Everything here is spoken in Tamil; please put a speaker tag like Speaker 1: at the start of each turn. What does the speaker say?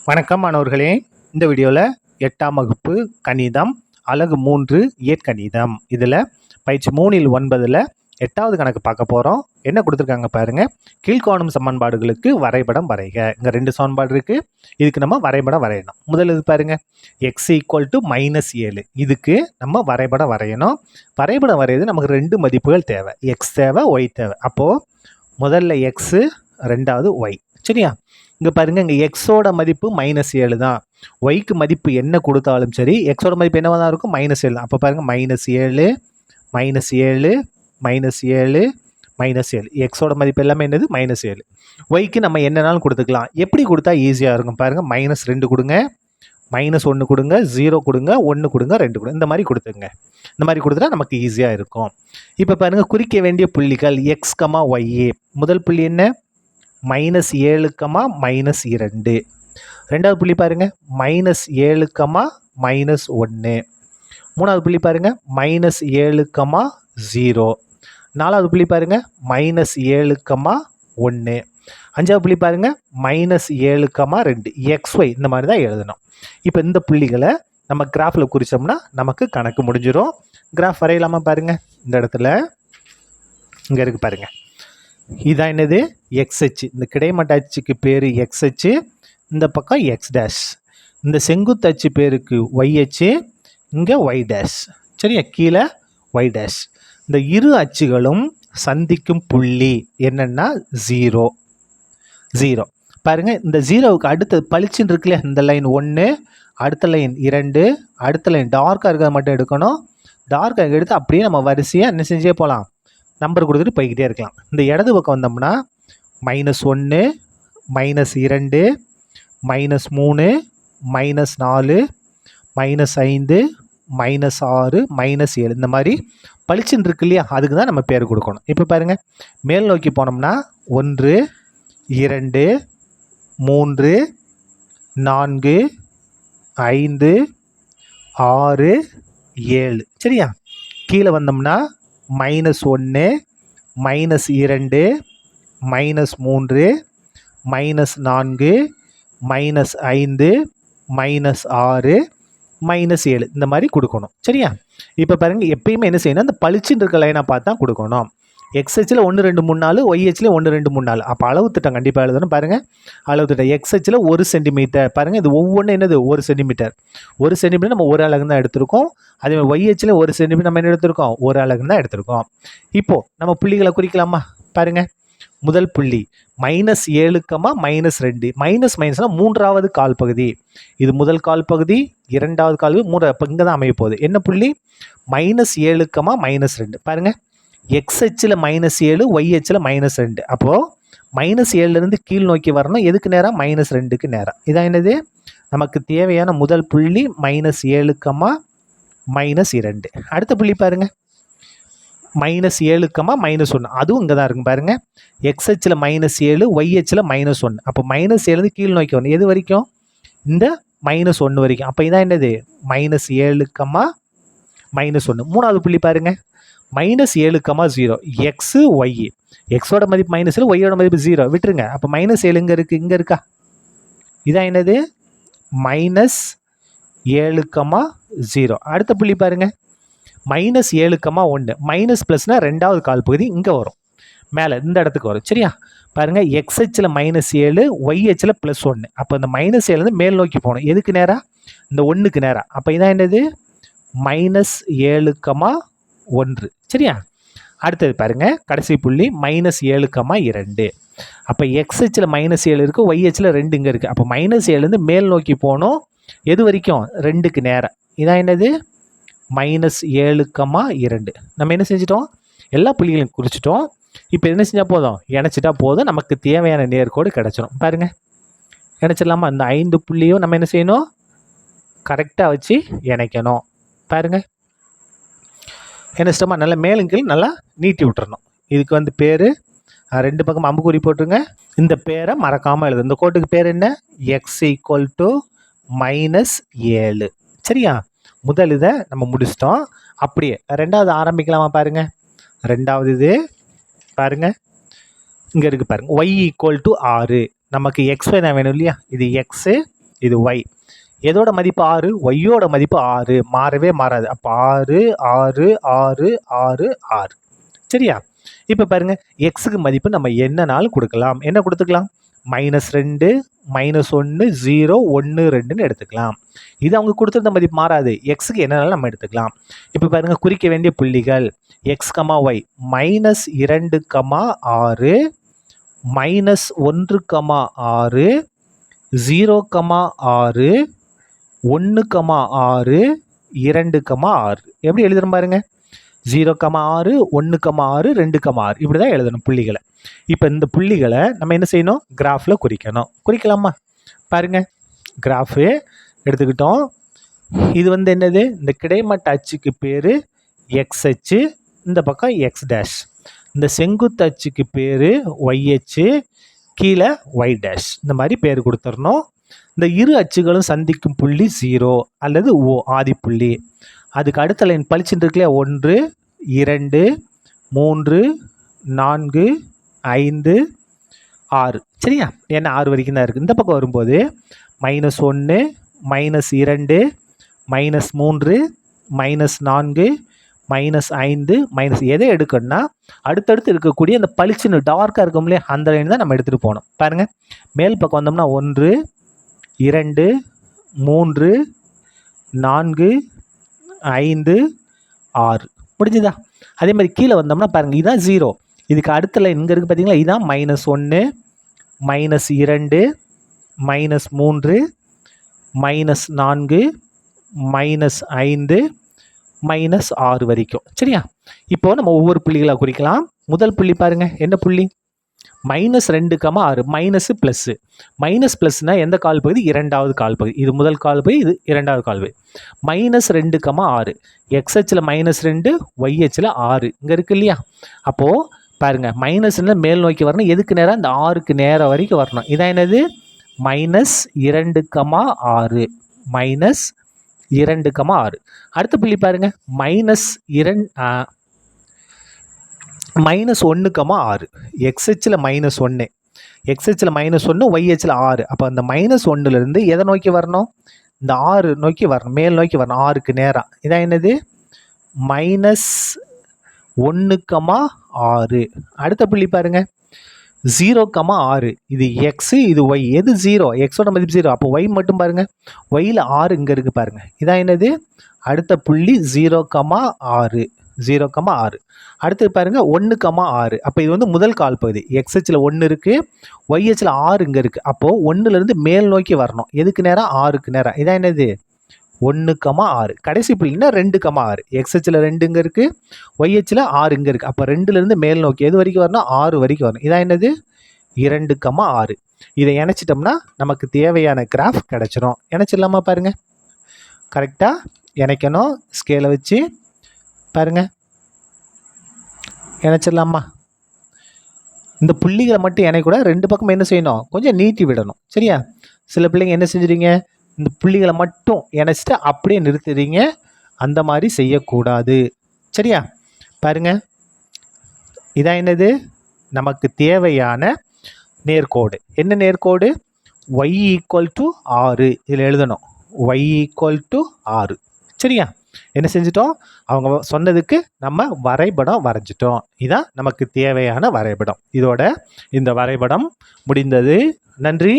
Speaker 1: வணக்கம் மாணவர்களே. இந்த வீடியோவில் 8ஆம் வகுப்பு கணிதம் அலகு 3 இயற்கணிதம் இதில் பயிற்சி 3 9ல் 8வது கணக்கு பார்க்க போகிறோம். என்ன கொடுத்துருக்காங்க பாருங்க. கீழ்காணும் சமன்பாடுகளுக்கு வரைபடம் வரைக. இங்கே 2 சமன்பாடு இருக்குது. இதுக்கு நம்ம வரைபடம் வரையணும். முதல்ல இது பாருங்க, எக்ஸ் ஈக்குவல் டு -7. இதுக்கு நம்ம வரைபடம் வரையணும். வரைபடம் வரைகிறது நமக்கு 2 மதிப்புகள் தேவை. எக்ஸ் தேவை, ஒய் தேவை. அப்போது முதல்ல எக்ஸு, ரெண்டாவது ஒய். சரியா? இங்கே பாருங்கள், இங்கே எக்ஸோட மதிப்பு -7 தான். ஒய்க்கு மதிப்பு என்ன கொடுத்தாலும் சரி, எக்ஸோட மதிப்பு என்னவா தான் இருக்கும்? -7 தான். அப்போ பாருங்கள், -7 -7 -7 -7. எக்ஸோட மதிப்பு எல்லாமே என்னது? -7. ஒய்க்கு நம்ம என்னன்னாலும் கொடுத்துக்கலாம். எப்படி கொடுத்தா ஈஸியாக இருக்கும் பாருங்கள். -2 கொடுங்க, -1 கொடுங்க, 0 கொடுங்க, 1 கொடுங்க, 2 கொடுங்க. இந்த மாதிரி கொடுத்துங்க. இந்த மாதிரி கொடுத்துட்டா நமக்கு ஈஸியாக இருக்கும். இப்போ பாருங்கள், குறிக்க வேண்டிய புள்ளிகள் எக்ஸ், ஒய்ஏ. முதல் புள்ளி என்ன? -7, -2. ரெண்டாவது புள்ளி பாருங்க, -7, -1. மூணாவது புள்ளி பாருங்க, -7, 0. நாலாவது புள்ளி பாருங்க, -7, 1. அஞ்சாவது புள்ளி பாருங்க, -7, 2. XY இந்த மாதிரி தான் எழுதணும். இப்போ இந்த புள்ளிகளை நம்ம கிராஃபில் குறிச்சோம்னா நமக்கு கணக்கு முடிஞ்சிடும். கிராஃப் வரையலாமா பாருங்க. இந்த இடத்துல இங்கே இருக்கு பாருங்க. இதான் என்னது? எக்ஸ் அச்சு. இந்த கிடைமட்ட அச்சுக்கு பேர் எக்ஸ் அச்சு, இந்த பக்கம் எக்ஸ் டேஷ். இந்த செங்குத்து அச்சு பேருக்கு ஒய் அச்சு, இங்கே ஒய் டேஷ். சரியா? கீழே ஒய் டேஷ். இந்த இரு அச்சுகளும் சந்திக்கும் புள்ளி என்னன்னா 0 0. பாருங்க, இந்த 0வுக்கு அடுத்து பளிச்சுன்னு இருக்குல்ல, இந்த லைன் 1, அடுத்த லைன் 2, அடுத்த லைன் டார்க்காக இருக்கிறத மட்டும் எடுக்கணும். டார்க்காக எடுத்து அப்படியே நம்ம வரிசையாக என்ன செஞ்சே போகலாம், நம்பர் கொடுத்துட்டு போய்கிட்டே இருக்கலாம். இந்த இடது பக்கம் வந்தோம்னா -1 -2 -3 -4 -5 -6 -7 இந்த மாதிரி பளிச்சுன்னு இருக்கு இல்லையா, அதுக்கு தான் நம்ம பேர் கொடுக்கணும். இப்போ பாருங்கள், மேல் நோக்கி போனோம்னா 1 2 3 4 5 6 7. சரியா? கீழே வந்தோம்னா -1 -2 -3 -4 -5 -6 -7 இந்த மாதிரி கொடுக்கணும். சரியா? இப்போ பாருங்கள், எப்பயுமே என்ன செய்யணும், அந்த பளிச்சுன்னு இருக்க லைனை பார்த்து தான் கொடுக்கணும். எக்ஸ் ஹெச்சில் 1 2 3 4, ஒய் ஹெச்சில் 1 2 3 4. அப்போ அளவு திட்டம் கண்டிப்பாக எழுதணும். பாருங்கள், அளவு திட்டம் எக்ஸ் ஹெச்சில் 1 சென்டிமீட்டர். பாருங்கள், இது ஒவ்வொன்றும் என்னது? 1 சென்டிமீட்டர். 1 சென்டிமீட்டர் நம்ம ஒரு அலகு தான் எடுத்திருக்கோம். அதேமாதிரி ஒய் ஹெச்சில் 1 சென்டிமீட்டர் நம்ம என்ன எடுத்திருக்கோம்? ஒரு அலகு தான் எடுத்திருக்கோம். இப்போது நம்ம புள்ளிகளை குறிக்கலாமா? பாருங்கள், முதல் புள்ளி -7, -2. மைனஸ்னால் மூன்றாவது கால் பகுதி. இது முதல் கால் பகுதி, இரண்டாவது கால் பகுதி, மூன்றாவது. இப்போ இங்கே தான் அமைய போகுது. என்ன புள்ளி? -7, -2. பாருங்கள், எக்ஸ் ஹெச்சில் -7, ஒய் ஹெச்சில் -2. அப்போது -7லேருந்து கீழ் நோக்கி வரணும். எதுக்கு நேரம்? -2க்கு நேரம். இதான் என்னது? நமக்கு தேவையான முதல் புள்ளி -7, -2. அடுத்த புள்ளி பாருங்கள், -7, -1. அதுவும் இங்கே தான் இருக்கும். பாருங்கள், எக்ஸ் ஹெச்சில் -7, ஒய் ஹெச்சில் -1. அப்போ -7லேருந்து கீழ் நோக்கி வரணும். எது வரைக்கும்? இந்த -1 வரைக்கும். அப்போ இதான் என்னது? -7, -1. மூணாவது புள்ளி பாருங்கள், -7, 0. X Y. எக்ஸோட மதிப்பு -7, ஒய்யோட மதிப்பு 0. விட்டுருங்க. அப்போ -7 இங்கே இருக்குது, இங்கே இருக்கா? இதான் என்னது? -7, 0. அடுத்த புள்ளி பாருங்கள், -7, 1. மைனஸ் ப்ளஸ்னால் ரெண்டாவது கால் பகுதி இங்கே வரும், மேலே இந்த இடத்துக்கு வரும். சரியா? பாருங்கள், எக்ஸ் ஹெச்சில் -7, ஒய் ஹெச்சில் +1. அப்போ இந்த -7லேருந்து மேல் நோக்கி போகணும். எதுக்கு நேராக? இந்த 1க்கு நேராக. அப்போ இதான் என்னது? -7, 1. சரியா? அடுத்தது பாருங்கள், கடைசி புள்ளி -7, 2. அப்போ எக்ஸ் ஹெச்சில் -7 இருக்குது, ஒய் ஹெச்சில் 2 இங்கே இருக்குது. அப்போ -7லேருந்து மேல் நோக்கி போகணும். எது வரைக்கும்? 2க்கு நேரம். இதான் என்னது? -7, 2. நம்ம என்ன செஞ்சிட்டோம்? எல்லா புள்ளிகளையும் குறிச்சிட்டோம். இப்போ என்ன செஞ்சால் போதும்? இணைச்சிட்டா போதும். நமக்கு தேவையான நேர்கோடு கிடச்சிடும். பாருங்கள், இணைச்சிடலாமா? இந்த 5 புள்ளியும் நம்ம என்ன செய்யணும்? கரெக்டாக வச்சு இணைக்கணும். பாருங்கள், இணைச்சிட்டோமா? நல்லா மேலும் கீழ் நல்லா நீட்டி விட்டுறணும். இதுக்கு வந்து பேர் 2 பக்கம் அம்புக்குறி போட்டுருங்க. இந்த பேரை மறக்காமல் எழுது. இந்த கோட்டுக்கு பேர் என்ன? X equal to -7. சரியா? முதல் இதை நம்ம முடிச்சிட்டோம். அப்படியே ரெண்டாவது ஆரம்பிக்கலாமா? பாருங்கள், ரெண்டாவது இது பாருங்கள், இங்கே இருக்குது பாருங்கள். Y equal to 6. நமக்கு எக்ஸ் தான் வேணும் இல்லையா? இது எக்ஸு, இது ஒய். எதோட மதிப்பு 6? ஒய்யோட மதிப்பு 6, மாறவே மாறாது. அப்போ 6 6 6 6 6. சரியா? இப்போ பாருங்க, எக்ஸுக்கு மதிப்பு நம்ம என்னனாலும் கொடுக்கலாம். என்ன கொடுத்துக்கலாம்? -2 -1 0 1 2ன்னு எடுத்துக்கலாம். இது அவங்க கொடுத்துருந்த மதிப்பு மாறாது. எக்ஸுக்கு என்னனாலும் நம்ம எடுத்துக்கலாம். இப்போ பாருங்க, குறிக்க வேண்டிய புள்ளிகள் எக்ஸ் கமா ஒய் -2, -6 -1, 6 0, 6 1, 6 2, 6. எப்படி எழுதுறோம் பாருங்க, 0, 6 1, 6 2, 6 இப்படி தான் எழுதணும் புள்ளிகளை. இப்போ இந்த புள்ளிகளை நம்ம என்ன செய்யணும்? கிராஃபில் குறிக்கணும். குறிக்கலாமா? பாருங்க, கிராஃபு எடுத்துக்கிட்டோம். இது வந்து என்னது? இந்த கிடைமட்ட அச்சுக்கு பேர் எக்ஸ் அச்சு, இந்த பக்கம் எக்ஸ் டேஷ். இந்த செங்குத்து அச்சுக்கு பேர் ஒய் அச்சு, கீழே ஒய் டேஷ். இந்த மாதிரி பேர் கொடுத்துடணும். இந்த இரு அச்சுகளும் சந்திக்கும் புள்ளி 0 அல்லது ஓ ஆதி புள்ளி. அதுக்கு அடுத்த லைன் பளிச்சுட்டு இருக்குல்லையா, 1 2 3 4 5 6. சரியா? ஏன்னா 6 வரைக்கும் தான் இருக்குது. இந்த பக்கம் வரும்போது -1 -2 -3 -4 -5 எதை எடுக்கணும்னா அடுத்தடுத்து இருக்கக்கூடிய அந்த பளிச்சுன்னு டார்க்காக இருக்கும் இல்லையா, அந்த லைன் தான் நம்ம எடுத்துகிட்டு போகணும். பாருங்கள், மேல் பக்கம் வந்தோம்னா 1 2 3 4 5 6 முடிஞ்சுதா? அதே மாதிரி கீழே வந்தோம்னா பாருங்கள், இதுதான் 0. இதுக்கு அடுத்த லைன் இங்கே இருக்குது பார்த்தீங்களா, இதுதான் -1 -2 -3 -4 -5 -6 வரைக்கும். சரியா? இப்போ நம்ம ஒவ்வொரு புள்ளிகளாக குறிக்கலாம். முதல் புள்ளி பாருங்க, என்ன புள்ளி? -2, 6 மைனஸ் ப்ளஸ்ஸு. மைனஸ் ப்ளஸ்னா எந்த கால் பகுதி? இரண்டாவது கால் பகுதி. இது முதல் கால் பகுதி, இது இரண்டாவது கால் பகுதி. -2, 6 எக்ஸ் அச்சில் -2, ஒய் அச்சில் 6 இங்கே இருக்கு இல்லையா? அப்போது பாருங்க, மைனஸ்ல மேல் நோக்கி வரணும். எதுக்கு நேரம்? இந்த 6க்கு நேரம் வரைக்கும் வரணும். இதான் என்னது? -2, 6 -2, 6. அடுத்த புள்ளி பாருங்க, -1, 6 எக்ஸ் அச்சில் -1, எக்ஸ் அச்சில் -1, ஒய் அச்சில் 6. அப்போ அந்த -1லேருந்து எதை நோக்கி வரணும்? இந்த 6 நோக்கி வரணும், மேல் நோக்கி வரணும் 6க்கு நேரம். இதான் என்னது? -1, 6. அடுத்த புள்ளி பாருங்க, 0, 6. இது எக்ஸு, இது ஒய். எது 0? எக்ஸோட மதிப்பு 0. அப்போ ஒய் மட்டும் பாருங்க, ஒய்யில் 6 இங்கே இருக்குது பாருங்க. இதான் என்னது? அடுத்த புள்ளி 0, 6 0, 6. அடுத்து பாருங்க 1, 6. அப்போ இது வந்து முதல் கால் பகுதி. எக்ஸ் அச்சில் 1 இருக்குது, ஒய் அச்சில் 6 இங்கே இருக்குது. அப்போது 1லேருந்து மேல் நோக்கி வரணும். எதுக்கு நேரம்? 6க்கு நேரம். இதான் என்னது? 1, 6. கடைசி புள்ளினா 2, 6. எக்ஸ் அச்சில் 2 இங்கே இருக்குது, ஒய் அச்சில் 6 இங்கே இருக்குது. அப்போ 2லேருந்து மேல் நோக்கி எது வரைக்கும் வரணும்? 6 வரைக்கும் வரணும். இதான் என்னது? 2, 6. இதை இணைச்சிட்டோம்னா நமக்கு தேவையான கிராஃப் கிடச்சிரும். இணைச்சிடலாமா? பாருங்கள், கரெக்டாக இணைக்கணும். ஸ்கேலை வச்சு பாருங்கள், இணைச்சிடலாமா? இந்த புள்ளிகளை மட்டும் இணைக்கூட, ரெண்டு பக்கம் என்ன செய்யணும்? கொஞ்சம் நீட்டி விடணும். சரியா? சில பிள்ளைங்க என்ன செஞ்சுறீங்க? இந்த புள்ளிகளை மட்டும் இணைச்சிட்டு அப்படியே நிறுத்துறீங்க. அந்த மாதிரி செய்யக்கூடாது. சரியா? பாருங்க, இதான் என்னது? நமக்கு தேவையான நேர்கோடு. என்ன நேர்கோடு? y = 6. இதில் எழுதணும் y = 6. சரியா? என்ன செஞ்சிட்டோம்? அவங்க சொன்னதுக்கு நம்ம வரைபடம் வரைஞ்சிட்டோம். இதான் நமக்கு தேவையான வரைபடம். இதோட இந்த வரைபடம் முடிந்தது. நன்றி.